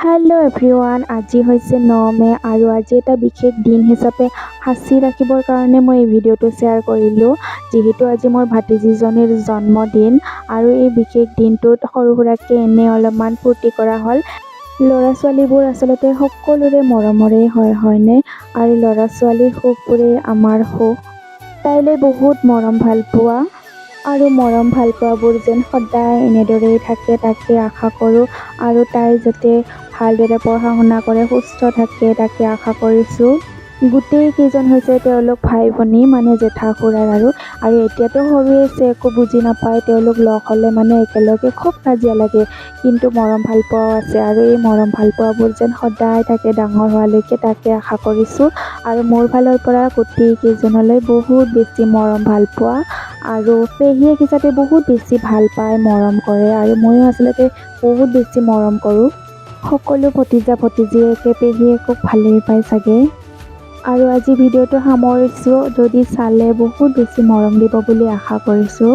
Hello' everyone, আজি হৈছে 9 মে আৰু আজি এটা বিশেষ দিন হিচাপে সাঁচি ৰাখিবৰ কাৰণে মই এই ভিডিঅ'টো শ্বেয়াৰ কৰিলোঁ। যিহেতু আজি মোৰ ভাতিজীজনীৰ জন্মদিন আৰু এই বিশেষ দিনটোত সৰু সুৰাকৈ এনে অলপমান ফূৰ্তি কৰা হ'ল। ল'ৰা ছোৱালীবোৰ আচলতে সকলোৰে মৰমৰে হয়নে? আৰু ল'ৰা ছোৱালীৰ সুখবোৰেই আমাৰ সুখ। তাইলৈ বহুত মৰম ভাল পোৱা আৰু মৰম ভাল পোৱাবোৰ যেন সদায় এনেদৰেই থাকে তাকে আশা কৰোঁ আৰু তাই যাতে ভালদৰে পঢ়া শুনা কৰে, সুস্থ থাকে তাকে আশা কৰিছোঁ। গোটেই কেইজন হৈছে তেওঁলোক ভাই ভনী, মানে জেঠা খুৰাৰ আৰু এতিয়াতো সৰুৱে আছে, একো বুজি নাপায়। তেওঁলোক লগ হ'লে মানে একেলগে খুব কাজিয়া লাগে, কিন্তু মৰম ভাল পোৱাও আছে আৰু এই মৰম ভাল পোৱাবোৰ যেন সদায় থাকে ডাঙৰ হোৱালৈকে তাকে আশা কৰিছোঁ। আৰু মোৰ ফালৰ পৰা গোটেই কেইজনলৈ বহুত বেছি মৰম ভাল পোৱা, আৰু পেহীয়ে যাতে বহুত বেছি ভাল পায়, মৰম কৰে আৰু ময়ো আচলতে বহুত বেছি মৰম কৰোঁ। সকলো ভতিজা ভতিজীয়েকে পেহীয়েকক ভালেই পায় চাগে। আৰু আজি ভিডিঅ'টো সামৰিছোঁ, যদি চালে বহুত বেছি মৰম দিব বুলি আশা কৰিছোঁ।